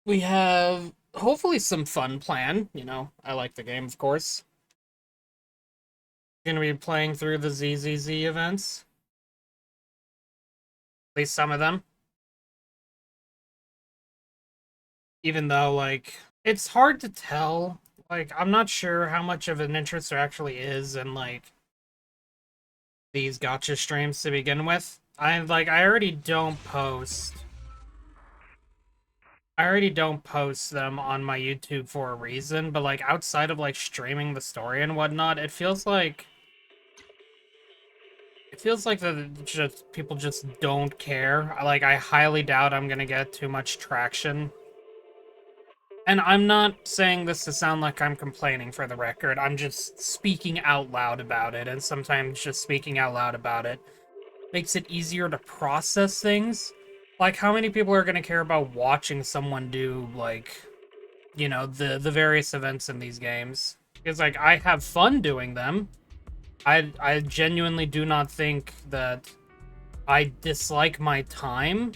We have hopefully some fun planned. I like the game, of course. Gonna be playing through the ZZZ events, at least some of them. Even though, like, it's hard to tell. Like, I'm not sure how much of an interest there actually is in, like, these gotcha streams to begin with. I already don't post. I already don't post them on my YouTube for a reason, but, like, outside of, like, streaming the story and whatnot, it feels like that just people just don't care. I highly doubt I'm gonna get too much traction. And I'm not saying this to sound like I'm complaining, for the record. I'm just speaking out loud about it, and sometimes just speaking out loud about it makes it easier to process things. Like, how many people are gonna care about watching someone do, like, the various events in these games? Because, like, I have fun doing them. I genuinely do not think that I dislike my time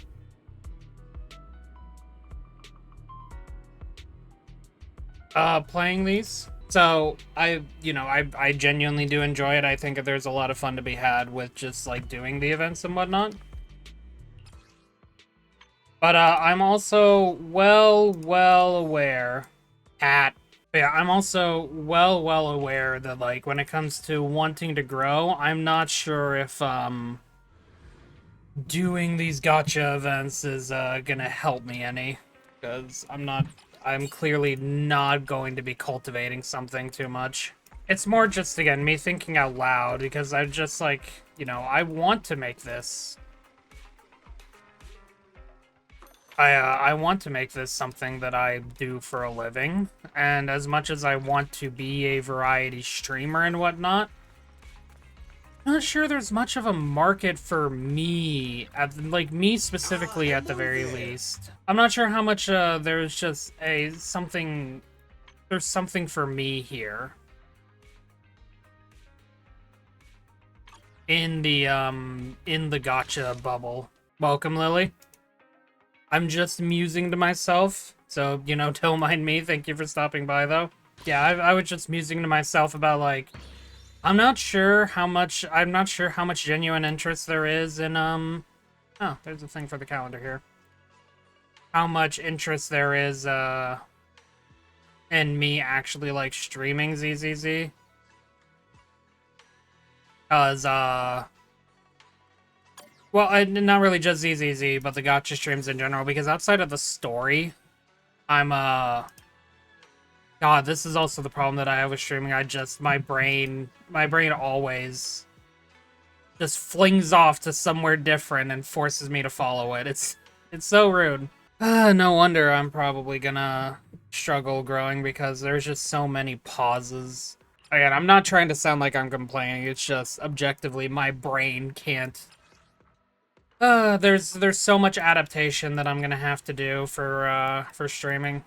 playing these. So I genuinely do enjoy it. I think that there's a lot of fun to be had with just like doing the events and whatnot. But I'm also well aware at yeah, I'm also well aware that like when it comes to wanting to grow, I'm not sure if doing these gotcha events is gonna help me any, because I'm clearly not going to be cultivating something too much. It's more just, again, me thinking out loud, because I just like, I want to make this. I want to make this something that I do for a living, and as much as I want to be a variety streamer and whatnot, not sure there's much of a market for me, like me specifically at the very least. I'm not sure how much there's just there's something for me here in the gotcha bubble. Welcome, Lily. I'm just musing to myself, so don't mind me. Thank you for stopping by, though. Yeah, I was just musing to myself about like I'm not sure how much genuine interest there is in oh, there's a thing for the calendar here. How much interest there is in me actually like streaming ZZZ. Cause well, not really just ZZZ, but the gotcha streams in general, because outside of the story, I'm God, this is also the problem that I have with streaming. My brain always just flings off to somewhere different and forces me to follow it. It's so rude. No wonder I'm probably gonna struggle growing, because there's just so many pauses. Again, I'm not trying to sound like I'm complaining. It's just objectively my brain can't. There's so much adaptation that I'm gonna have to do for streaming.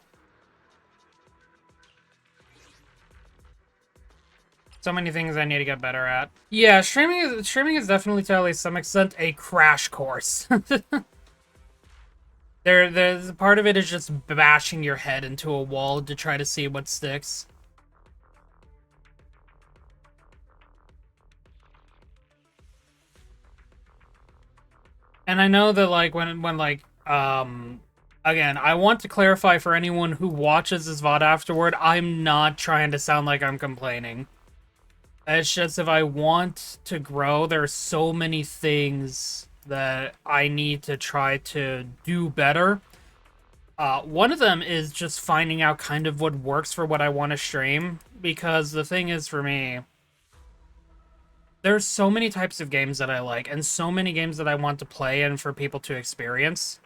So many things I need to get better at. Yeah, streaming is definitely, to at least some extent, a crash course. There's part of it is just bashing your head into a wall to try to see what sticks. And I know that like when like again, I want to clarify for anyone who watches this VOD afterward, I'm not trying to sound like I'm complaining. It's just, if I want to grow, there are so many things that I need to try to do better. One of them is just finding out kind of what works for what I want to stream, because the thing is, for me, there's so many types of games that I like, and so many games that I want to play and for people to experience.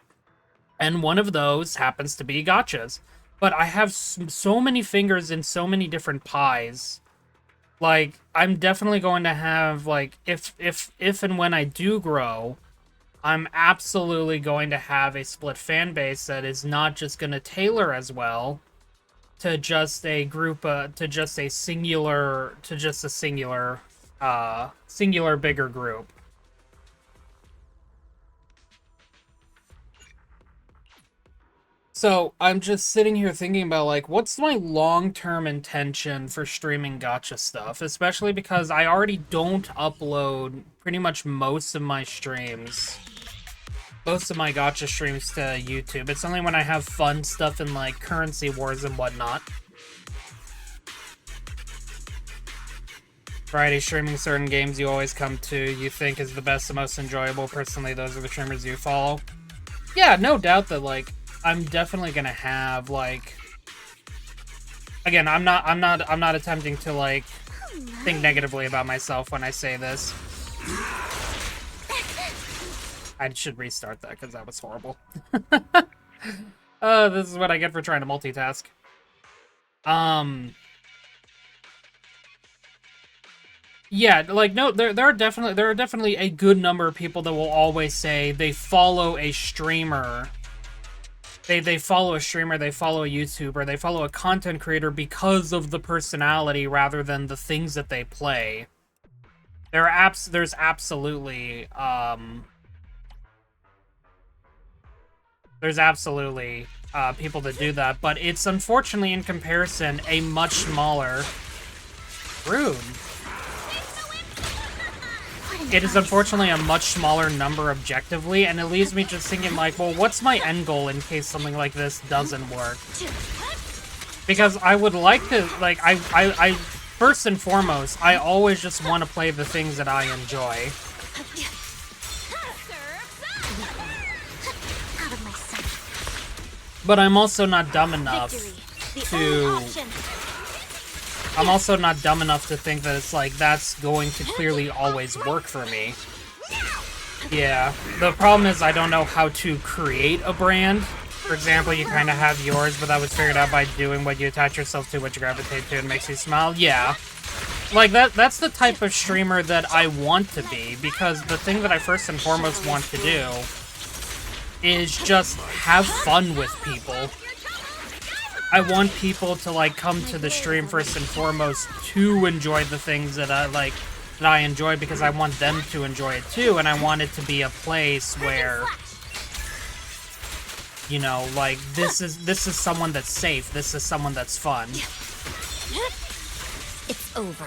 And one of those happens to be gotchas. But I have so many fingers in so many different pies. Like, I'm definitely going to have, like, if and when I do grow, I'm absolutely going to have a split fan base that is not just going to tailor as well to just a group, to just a singular bigger group. So I'm just sitting here thinking about like what's my long-term intention for streaming gacha stuff, especially because I already don't upload pretty much most of my gacha streams to YouTube. It's only when I have fun stuff in like currency wars and whatnot. Variety streaming certain games you always come to, you think is the best and most enjoyable. Personally, those are the streamers you follow. Yeah, no doubt that like I'm definitely gonna have like again, I'm not attempting to like think negatively about myself when I say this. I should restart that because that was horrible. This is what I get for trying to multitask. Yeah, like no, there are definitely a good number of people that will always say they follow a streamer. They follow a streamer, they follow a YouTuber, they follow a content creator because of the personality rather than the things that they play. There's absolutely people that do that, but it's unfortunately in comparison a much smaller rude. It is unfortunately a much smaller number objectively, and it leaves me just thinking like, well, what's my end goal in case something like this doesn't work? Because I would like to, like, I first and foremost, I always just want to play the things that I enjoy. But I'm also not dumb enough to... I'm also not dumb enough to think that it's like, that's going to clearly always work for me. Yeah, the problem is I don't know how to create a brand. For example, you kind of have yours, but that was figured out by doing what you attach yourself to, what you gravitate to, and makes you smile. Yeah. Like, that's the type of streamer that I want to be, because the thing that I first and foremost want to do is just have fun with people. I want people to, like, come to the stream first and foremost to enjoy the things that I enjoy, because I want them to enjoy it too, and I want it to be a place where, you know, like, this is someone that's safe, this is someone that's fun. It's over.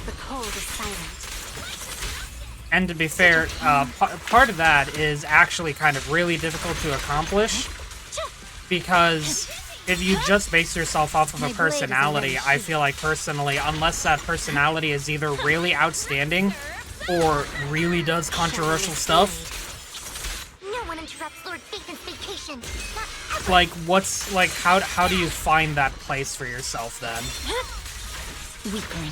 The cold is silent. And to be fair, part of that is actually kind of really difficult to accomplish, because if you just base yourself off of a personality, I feel like personally, unless that personality is either really outstanding or really does controversial stuff, No one interrupts Lord Phaethon's vacation. like, what's, like, how do you find that place for yourself then? Weakling.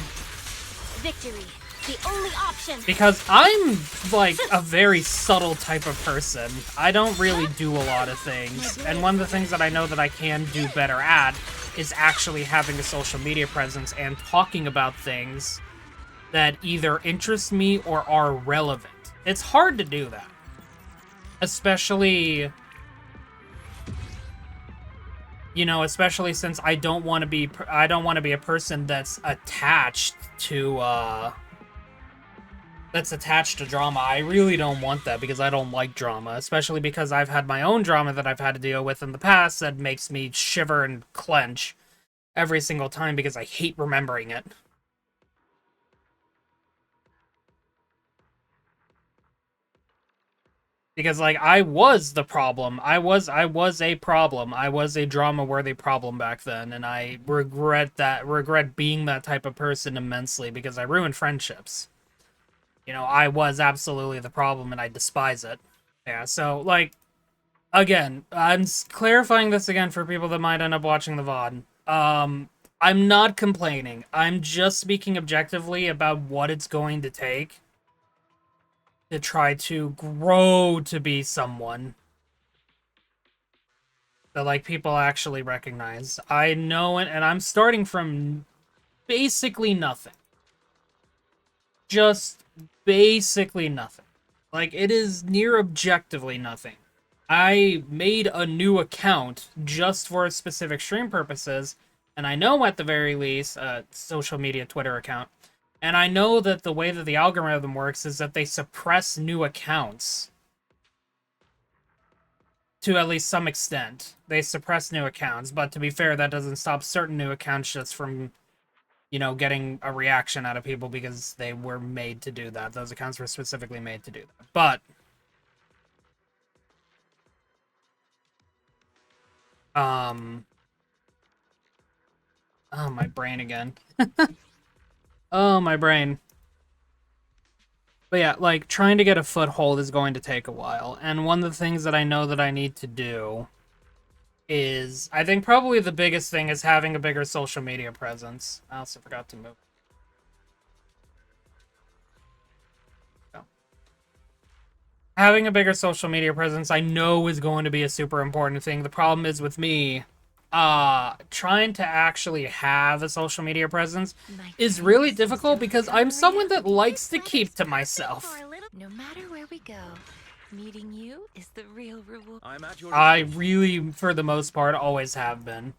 Victory. The only option. Because I'm, like, a very subtle type of person. I don't really do a lot of things. And one of the things that I know that I can do better at is actually having a social media presence and talking about things that either interest me or are relevant. It's hard to do that. Especially, you know, especially since I don't want to be a person that's attached to, drama. I really don't want that, because I don't like drama, especially because I've had my own drama that I've had to deal with in the past that makes me shiver and clench every single time because I hate remembering it. Because, like, I was the problem. I was a problem. I was a drama-worthy problem back then, and I regret being that type of person immensely, because I ruined friendships. You know, I was absolutely the problem, and I despise it. Yeah, so, like, again, I'm clarifying this again for people that might end up watching the VOD. I'm not complaining. I'm just speaking objectively about what it's going to take to try to grow to be someone that, like, people actually recognize. I know it, and I'm starting from basically nothing. Just basically nothing. Like, it is near objectively nothing. I made a new account just for specific stream purposes, and I know at the very least, social media Twitter account, and I know that the way that the algorithm works is that they suppress new accounts. to at least some extent. They suppress new accounts, but to be fair, that doesn't stop certain new accounts just from, you know, getting a reaction out of people because they were made to do that. Those accounts were specifically made to do that. But oh, my brain again. Oh, my brain. But yeah, like, trying to get a foothold is going to take a while. And one of the things that I know that I need to do is, I think probably the biggest thing is having a bigger social media presence. I also forgot to move. Oh. Having a bigger social media presence, I know, is going to be a super important thing. The problem is with me, trying to actually have a social media presence is really difficult because I'm someone that likes to keep to myself. No matter where we go, meeting you is the real reward. I really, for the most part, always have been.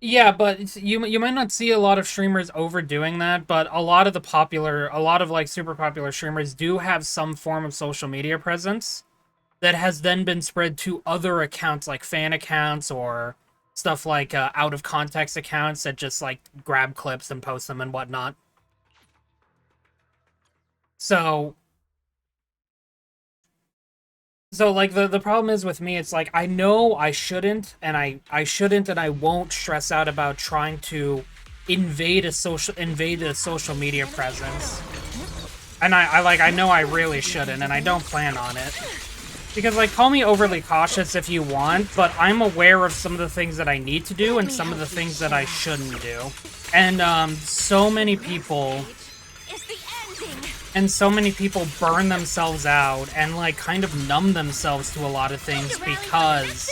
Yeah, but you might not see a lot of streamers overdoing that, but a lot of like super popular streamers do have some form of social media presence that has then been spread to other accounts, like fan accounts or stuff like out of context accounts that just like grab clips and post them and whatnot. So like the problem is with me, it's like I know I shouldn't and I won't stress out about trying to invade a social media presence. And I know I really shouldn't, and I don't plan on it. Because, like, call me overly cautious if you want, but I'm aware of some of the things that I need to do and some of the things that I shouldn't do. And so many people burn themselves out and, like, kind of numb themselves to a lot of things because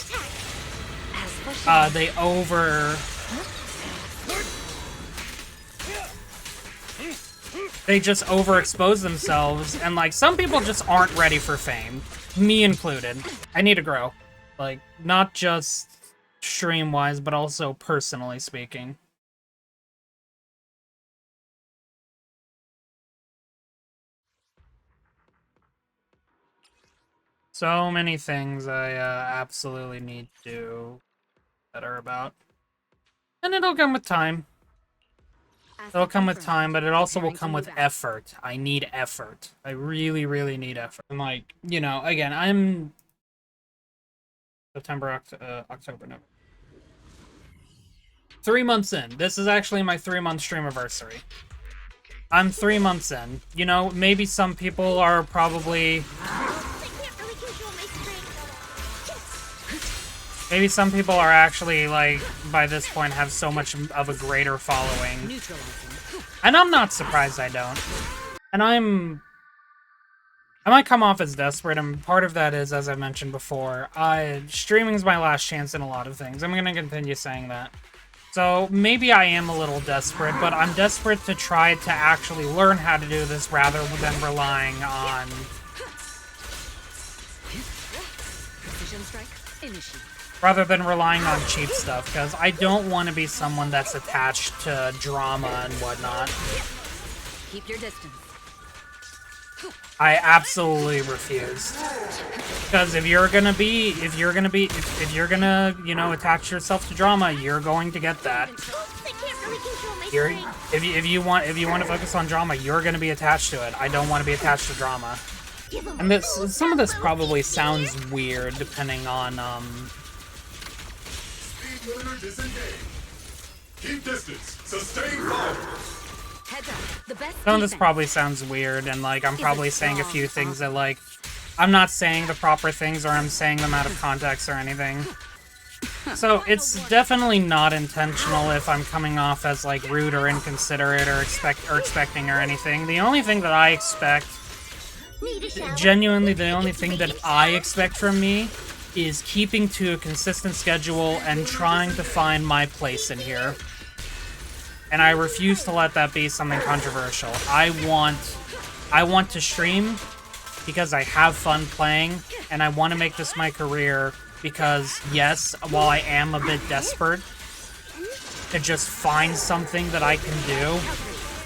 they just overexpose themselves, and, like, some people just aren't ready for fame. Me included. I need to grow. Like, not just stream-wise, but also personally speaking. So many things I absolutely need to do better about. And it'll come with time. It'll come with time, but it also will come with effort. I need effort. I really, really need effort. And, like, you know, again, I'm September, October, November. 3 months in. This is actually my 3-month streamiversary. I'm 3 months in. You know, maybe some people are probably... Maybe some people are actually, like, by this point have so much of a greater following. And I'm not surprised I don't. And I might come off as desperate, and part of that is, as I mentioned before, streaming's my last chance in a lot of things. I'm gonna continue saying that. So maybe I am a little desperate, but I'm desperate to try to actually learn how to do this rather than relying on... Rather than relying on cheap stuff, because I don't want to be someone that's attached to drama and whatnot. Keep your distance. I absolutely refuse. Because if you're gonna, you know, attach yourself to drama, you're going to get that. If you want to focus on drama, you're gonna be attached to it. I don't want to be attached to drama. And some of this probably sounds weird, depending on Keep distance. Sustain fire. Some of this probably sounds weird, and, like, I'm probably saying a few things that, like, I'm not saying the proper things, or I'm saying them out of context or anything. So it's definitely not intentional if I'm coming off as, like, rude or inconsiderate or expecting or anything. The only thing that I expect, genuinely the only thing that I expect from me is keeping to a consistent schedule and trying to find my place in here. And I refuse to let that be something controversial. I want to stream because I have fun playing, and I want to make this my career because, yes, while I am a bit desperate, to just find something that I can do.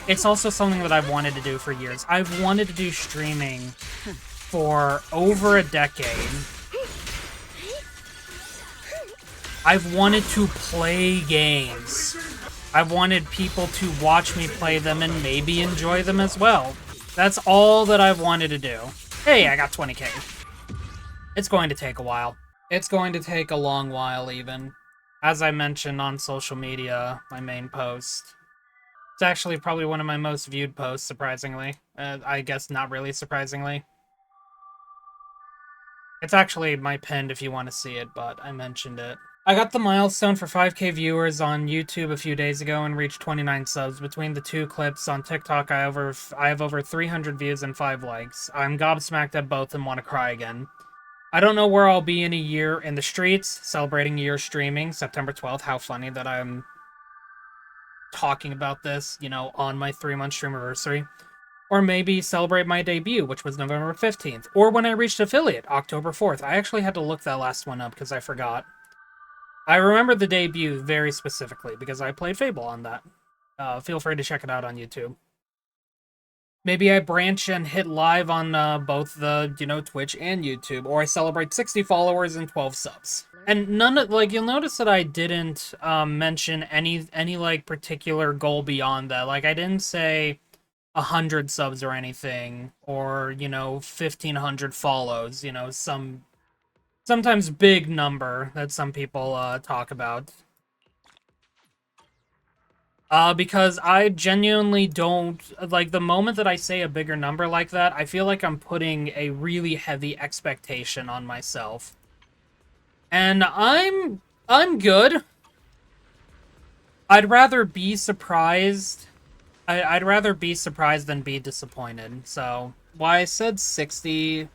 It's also something that I've wanted to do for years. I've wanted to do streaming for over a decade. I've wanted to play games. I've wanted people to watch me play them and maybe enjoy them as well. That's all that I've wanted to do. Hey, I got 20k. It's going to take a while. It's going to take a long while, even. As I mentioned on social media, my main post. It's actually probably one of my most viewed posts, surprisingly. I guess not really surprisingly. It's actually my pinned if you want to see it, but I mentioned it. I got the milestone for 5k viewers on YouTube a few days ago and reached 29 subs. Between the two clips on TikTok, I have over 300 views and 5 likes. I'm gobsmacked at both and want to cry again. I don't know where I'll be in a year in the streets, celebrating a year streaming, September 12th. How funny that I'm talking about this, you know, on my 3-month stream anniversary. Or maybe celebrate my debut, which was November 15th. Or when I reached affiliate, October 4th. I actually had to look that last one up because I forgot. I remember the debut very specifically because I played Fable on that. Feel free to check it out on YouTube. Maybe I branch and hit live on both the, you know, Twitch and YouTube, or I celebrate 60 followers and 12 subs. And none of, like, you'll notice that I didn't mention any like particular goal beyond that. Like, I didn't say 100 subs or anything, or, you know, 1,500 follows, you know, sometimes big number that some people talk about. Because I genuinely don't, like, the moment that I say a bigger number like that, I feel like I'm putting a really heavy expectation on myself. And I'm good. I'd rather be surprised. I'd rather be surprised than be disappointed. So, why I said 60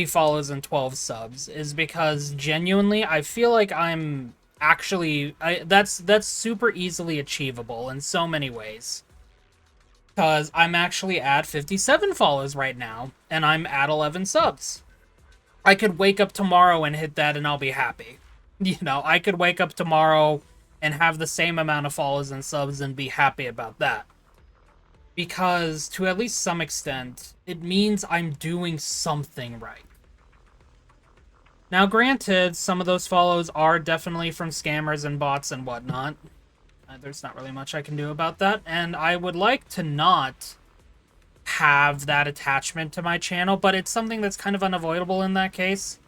follows and 12 subs is because genuinely I feel like I'm actually that's super easily achievable in so many ways. Because I'm actually at 57 follows right now and I'm at 11 subs. I could wake up tomorrow and hit that and I'll be happy. You know, I could wake up tomorrow and have the same amount of follows and subs and be happy about that. Because, to at least some extent, it means I'm doing something right. Now, granted, some of those follows are definitely from scammers and bots and whatnot. There's not really much I can do about that. And I would like to not have that attachment to my channel, but it's something that's kind of unavoidable in that case.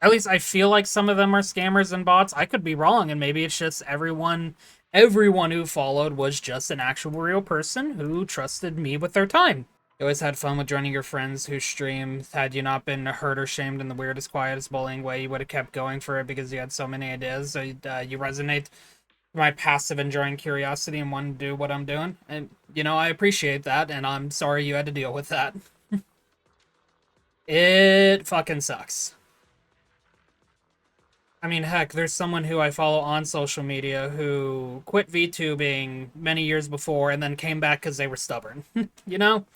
At least I feel like some of them are scammers and bots. I could be wrong, and maybe it's just everyone who followed was just an actual real person who trusted me with their time. You always had fun with joining your friends who stream. Had you not been hurt or shamed in the weirdest, quietest bullying way, you would have kept going for it because you had so many ideas. So you resonate with my passive enjoying curiosity and want to do what I'm doing. And, you know, I appreciate that, and I'm sorry you had to deal with that. It fucking sucks. I mean, heck, there's someone who I follow on social media who quit VTubing many years before and then came back because they were stubborn. You know?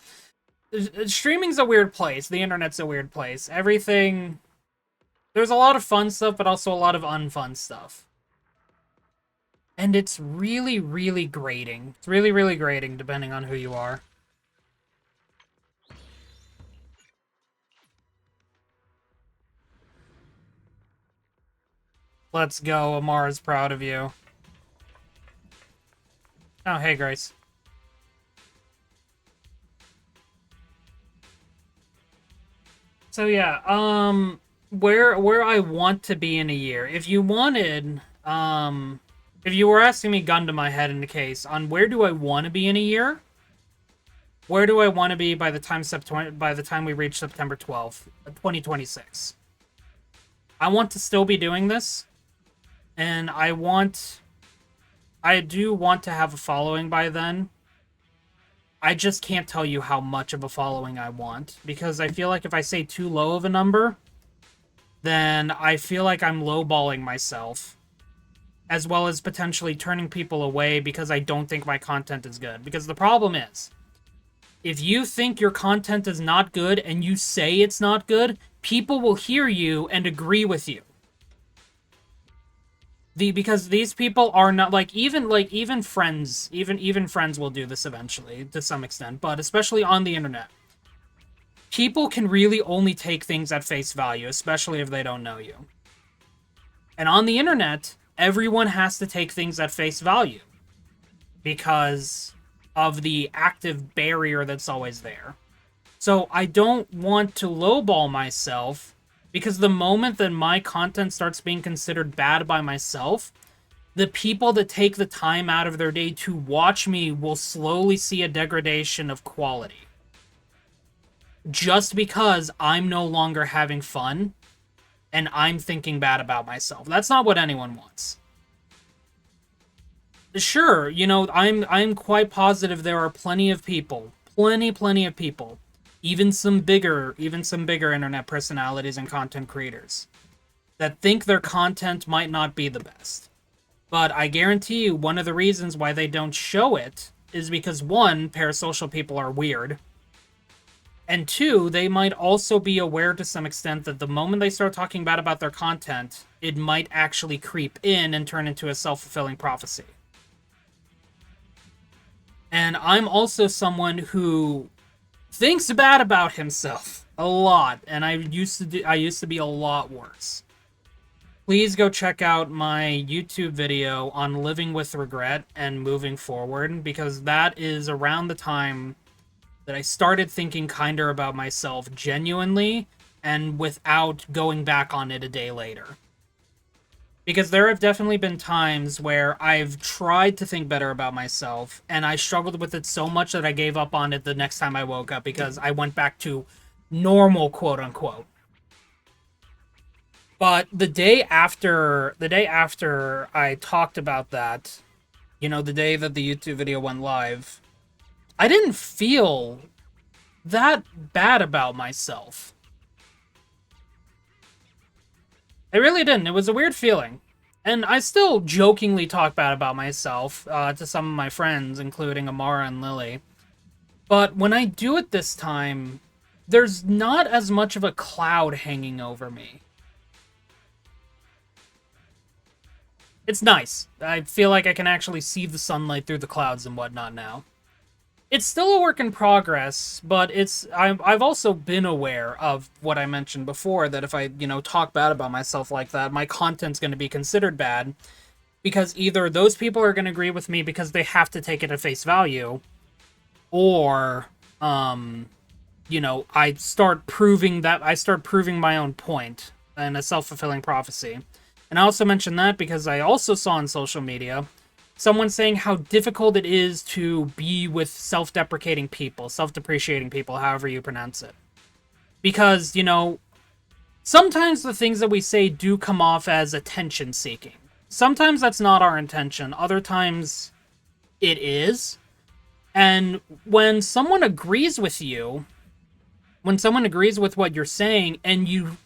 Streaming's a weird place. The internet's a weird place. Everything... There's a lot of fun stuff, but also a lot of unfun stuff. And it's really, really grating. It's really, really grating, depending on who you are. Let's go, Amara's proud of you. Oh, hey, Grace. So yeah, where I want to be in a year. If you wanted, if you were asking me gun to my head in the case on where do I want to be in a year, where do I want to be by the time we reach September 12th, 2026? I want to still be doing this, and I do want to have a following by then. I just can't tell you how much of a following I want, because I feel like if I say too low of a number, then I feel like I'm lowballing myself, as well as potentially turning people away because I don't think my content is good. Because the problem is, if you think your content is not good and you say it's not good, people will hear you and agree with you. Because these people are not even friends, even friends will do this eventually to some extent, but especially on the internet. People can really only take things at face value, especially if they don't know you. And on the internet, everyone has to take things at face value because of the active barrier that's always there. So I don't want to lowball myself, because the moment that my content starts being considered bad by myself, the people that take the time out of their day to watch me will slowly see a degradation of quality. Just because I'm no longer having fun and I'm thinking bad about myself. That's not what anyone wants. Sure, I'm quite positive there are plenty of people, plenty of people, even some bigger internet personalities and content creators that think their content might not be the best. But I guarantee you, one of the reasons why they don't show it is because, one, parasocial people are weird, and two, they might also be aware to some extent that the moment they start talking bad about their content, it might actually creep in and turn into a self-fulfilling prophecy. And I'm also someone who thinks bad about himself a lot, and I used to be a lot worse. Please go check out my YouTube video on living with regret and moving forward, because that is around the time that I started thinking kinder about myself genuinely and without going back on it a day later. Because there have definitely been times where I've tried to think better about myself, and I struggled with it so much that I gave up on it the next time I woke up, because I went back to normal, quote unquote. But the day after I talked about that, the day that the YouTube video went live, I didn't feel that bad about myself. I really didn't. It was a weird feeling. And I still jokingly talk bad about myself to some of my friends, including Amara and Lily. But when I do it this time, there's not as much of a cloud hanging over me. It's nice. I feel like I can actually see the sunlight through the clouds and whatnot now. It's still a work in progress, but I've also been aware of what I mentioned before, that if I, talk bad about myself like that, my content's going to be considered bad, because either those people are going to agree with me because they have to take it at face value, or, I start proving my own point in a self-fulfilling prophecy. And I also mentioned that because I also saw on social media someone saying how difficult it is to be with self-deprecating people, self-depreciating people, however you pronounce it. Because, sometimes the things that we say do come off as attention-seeking. Sometimes that's not our intention. Other times it is. And when someone agrees with you, when someone agrees with what you're saying, and you,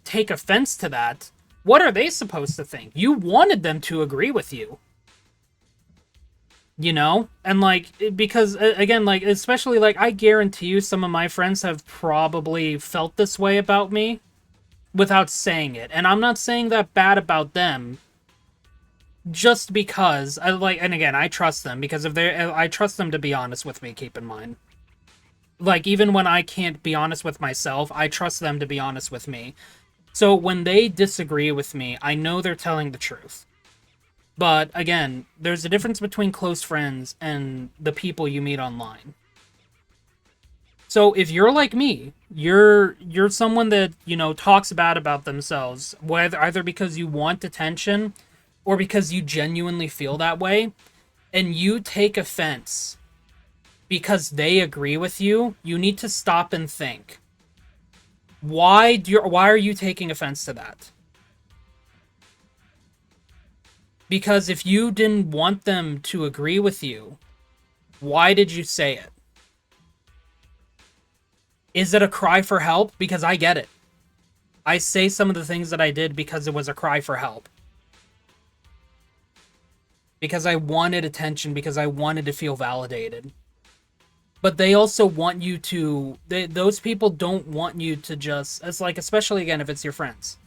take offense to that, what are they supposed to think? You wanted them to agree with you. And because again, especially I guarantee you some of my friends have probably felt this way about me without saying it. And I'm not saying that bad about them, just because and again, I trust them, because I trust them to be honest with me, keep in mind. Even when I can't be honest with myself, I trust them to be honest with me. So when they disagree with me, I know they're telling the truth. But again, there's a difference between close friends and the people you meet online. So if you're like me, you're someone that, talks bad about themselves, either because you want attention or because you genuinely feel that way, and you take offense because they agree with you, you need to stop and think. Why are you taking offense to that? Because if you didn't want them to agree with you, why did you say it? Is it a cry for help? Because I get it. I say some of the things that I did because it was a cry for help. Because I wanted attention, because I wanted to feel validated. But they also want you to, those people don't want you to just, it's like, especially again, if it's your friends.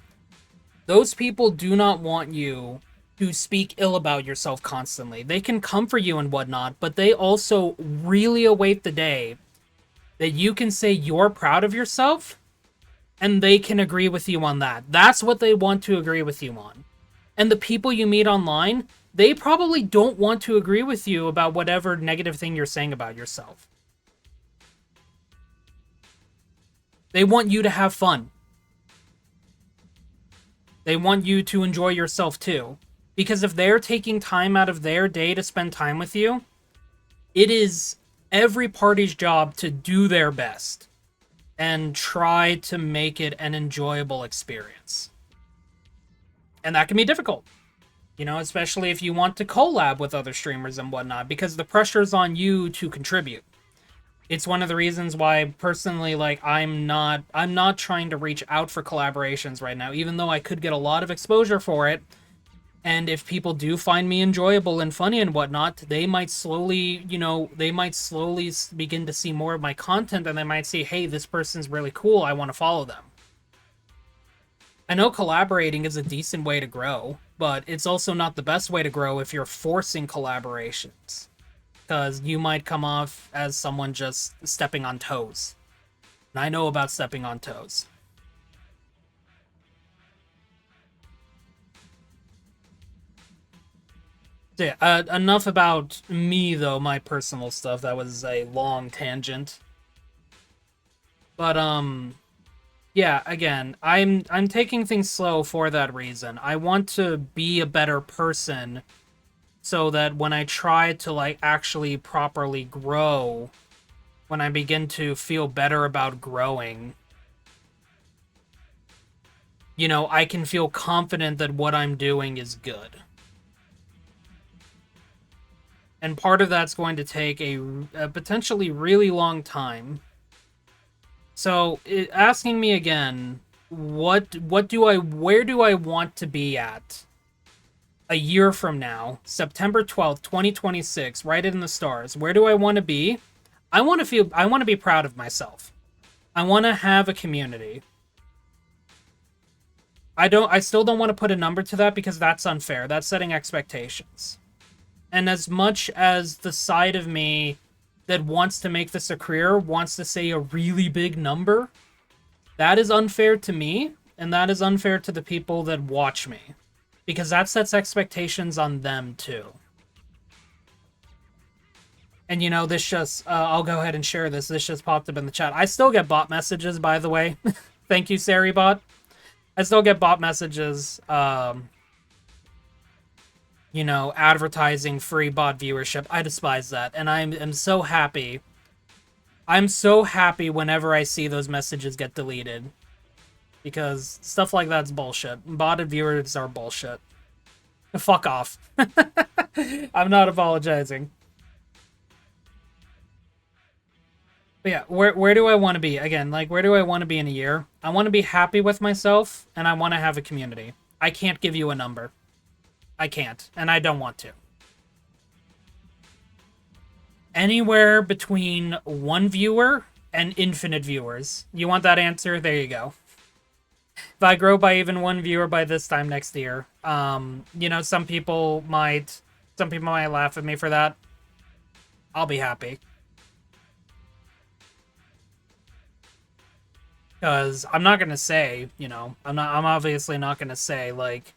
Those people do not want you to speak ill about yourself constantly. They can comfort you and whatnot, but they also really await the day that you can say you're proud of yourself and they can agree with you on that. That's what they want to agree with you on. And the people you meet online, they probably don't want to agree with you about whatever negative thing you're saying about yourself. They want you to have fun. They want you to enjoy yourself too. Because if they're taking time out of their day to spend time with you, it is every party's job to do their best and try to make it an enjoyable experience. And that can be difficult, you know, especially if you want to collab with other streamers and whatnot, because the pressure's on you to contribute. It's one of the reasons why personally, like, I'm not trying to reach out for collaborations right now, even though I could get a lot of exposure for it. And if people do find me enjoyable and funny and whatnot, they might slowly, you know, begin to see more of my content, and they might see, hey, this person's really cool, I want to follow them. I know collaborating is a decent way to grow, but it's also not the best way to grow if you're forcing collaborations. Because you might come off as someone just stepping on toes. And I know about stepping on toes. So yeah, enough about me, though, my personal stuff. That was a long tangent. But, yeah, again, I'm taking things slow for that reason. I want to be a better person so that when I try to, like, actually properly grow, when I begin to feel better about growing, you know, I can feel confident that what I'm doing is good. And part of that's going to take a potentially really long time. So, asking me again, where do I want to be at a year from now, September 12th, 2026, write it in the stars. Where do I want to be? I want to be proud of myself. I want to have a community. I still don't want to put a number to that because that's unfair. That's setting expectations. And as much as the side of me that wants to make this a career wants to say a really big number, that is unfair to me, and that is unfair to the people that watch me. Because that sets expectations on them, too. And, you know, this just... I'll go ahead and share this. This just popped up in the chat. I still get bot messages, by the way. Thank you, Saribot. I still get bot messages, you know, advertising free bot viewership. I despise that. And I'm so happy. I'm so happy whenever I see those messages get deleted. Because stuff like that's bullshit. Botted viewers are bullshit. Fuck off. I'm not apologizing. But yeah, where do I want to be? Again, like, where do I want to be in a year? I want to be happy with myself, and I want to have a community. I can't give you a number. I can't, and I don't want to. Anywhere between 1 viewer and infinite viewers. You want that answer? There you go. If I grow by even 1 viewer by this time next year, you know, some people might laugh at me for that. I'll be happy. Because I'm not gonna say, you know, I'm obviously not gonna say, like,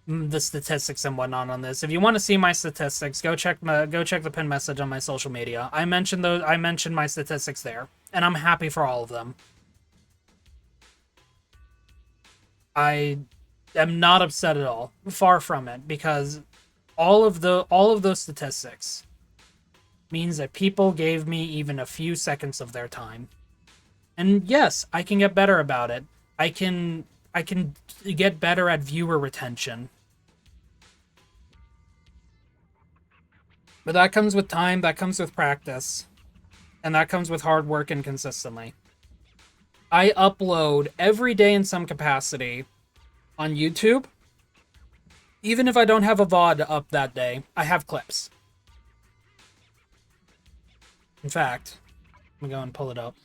the statistics and whatnot on this. If you want to see my statistics, go check the pinned message on my social media. I mentioned my statistics there, and I'm happy for all of them. I am not upset at all. Far from it, because all of those statistics means that people gave me even a few seconds of their time. And yes, I can get better about it. I can get better at viewer retention. But that comes with time, that comes with practice, and that comes with hard work and consistently. I upload every day in some capacity on YouTube. Even if I don't have a VOD up that day, I have clips. In fact, let me go and pull it up.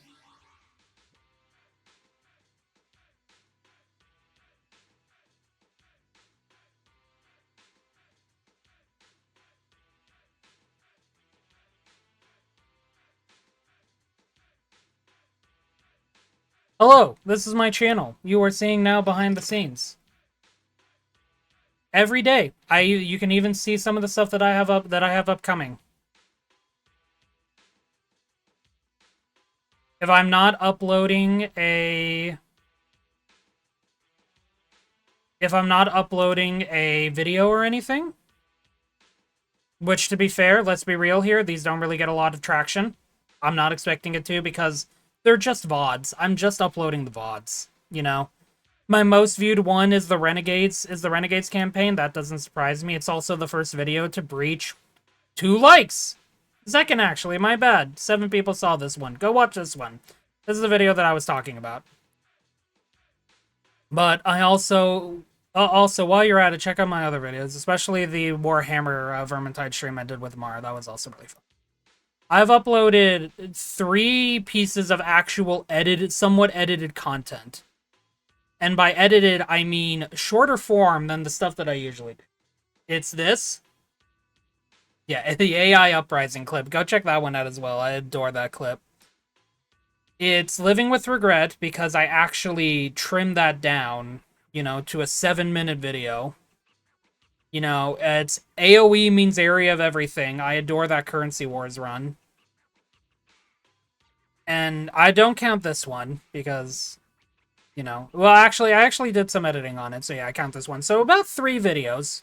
Hello, this is my channel. You are seeing now behind the scenes. Every day, you can even see some of the stuff that I have upcoming. If I'm not uploading a video or anything, which to be fair, let's be real here, these don't really get a lot of traction. I'm not expecting it to because they're just VODs. I'm just uploading the VODs, you know? My most viewed one is the Renegades campaign. That doesn't surprise me. It's also the first video to breach 2 likes. Second, actually, my bad. 7 people saw this one. Go watch this one. This is the video that I was talking about. But I also while you're at it, check out my other videos, especially the Warhammer Vermintide stream I did with Mara. That was also really fun. I've uploaded 3 pieces of actual somewhat edited content. And by edited, I mean shorter form than the stuff that I usually do. It's this. Yeah, the AI Uprising clip. Go check that one out as well. I adore that clip. It's Living with Regret because I actually trimmed that down, you know, to a 7-minute video. You know, it's AoE means area of everything. I adore that Currency Wars run. And I don't count this one because, you know, well, actually, I actually did some editing on it, so yeah, I count this one. So about 3 videos.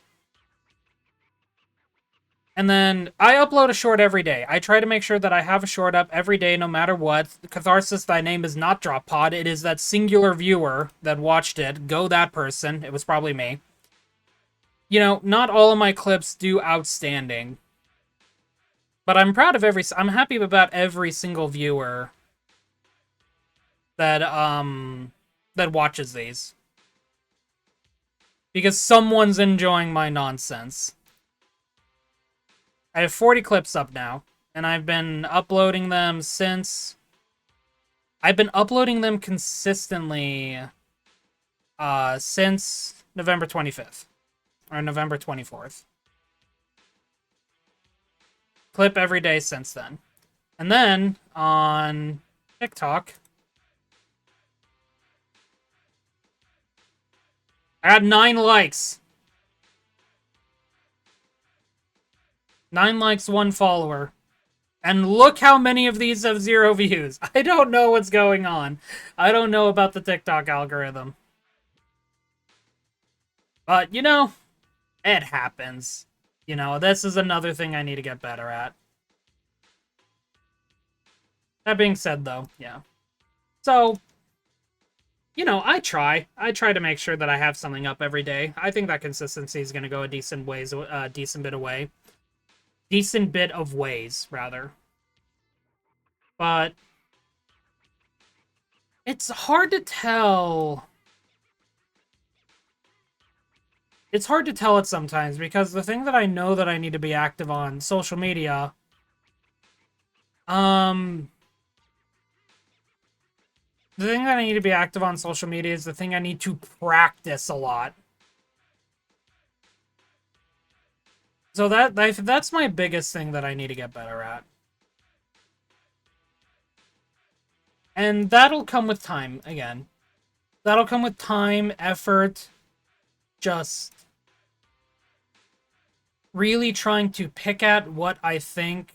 And then I upload a short every day. I try to make sure that I have a short up every day, no matter what. Catharsis, thy name is not Drop Pod. It is that singular viewer that watched it. Go that person. It was probably me. You know, not all of my clips do outstanding. But I'm proud of I'm happy about every single viewer that, that watches these. Because someone's enjoying my nonsense. I have 40 clips up now, and I've been uploading them since... I've been uploading them consistently since November 25th, or November 24th. Clip every day since then. And then, on TikTok, I got 9 likes. 9 likes, 1 follower. And look how many of these have 0 views. I don't know what's going on. I don't know about the TikTok algorithm. But, you know, it happens. You know, this is another thing I need to get better at. That being said, though, yeah. So, you know, I try. I try to make sure that I have something up every day. I think that consistency is going to go a decent bit of ways, rather. But it's hard to tell. It's hard to tell it sometimes because the thing that I know that I need to be active on social media, the thing that I need to be active on social media is the thing I need to practice a lot. So that's my biggest thing that I need to get better at. And that'll come with time, again. That'll come with time, effort, just really trying to pick at what I think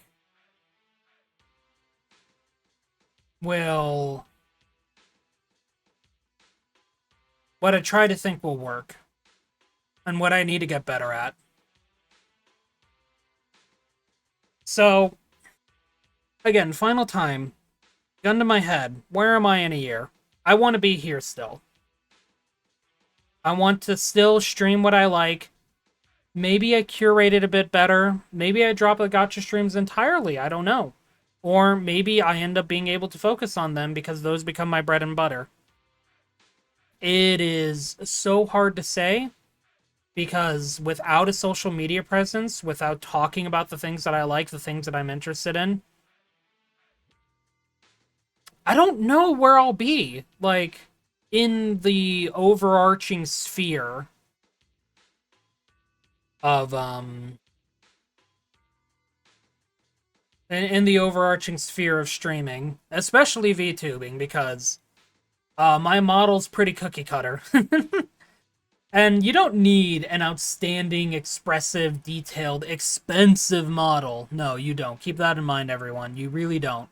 will... what I try to think will work. And what I need to get better at. So, again, final time. Gun to my head. Where am I in a year? I want to be here still. I want to still stream what I like. Maybe I curate it a bit better. Maybe I drop the gacha streams entirely. I don't know. Or maybe I end up being able to focus on them because those become my bread and butter. It is so hard to say. Because without a social media presence, without talking about the things that I like, the things that I'm interested in, I don't know where I'll be, like, in the overarching sphere of, in the overarching sphere of streaming, especially VTubing, because, my model's pretty cookie cutter. And you don't need an outstanding, expressive, detailed, expensive model. No, you don't. Keep that in mind, everyone. You really don't.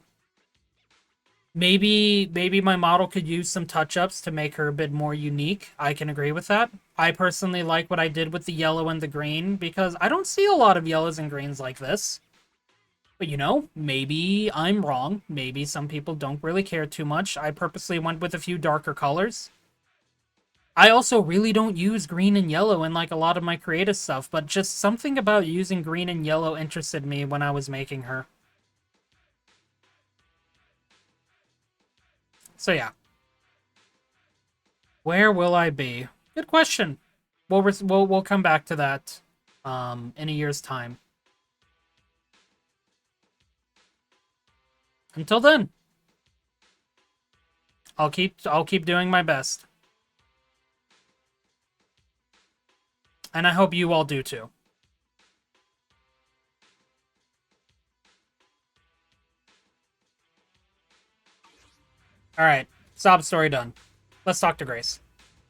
Maybe my model could use some touch-ups to make her a bit more unique. I can agree with that. I personally like what I did with the yellow and the green because I don't see a lot of yellows and greens like this. But you know, maybe I'm wrong. Maybe some people don't really care too much. I purposely went with a few darker colors. I also really don't use green and yellow in like a lot of my creative stuff, but just something about using green and yellow interested me when I was making her. So yeah. Where will I be? Good question. We'll come back to that in a year's time. Until then, I'll keep doing my best. And I hope you all do too. All right, sob story done. Let's talk to Grace.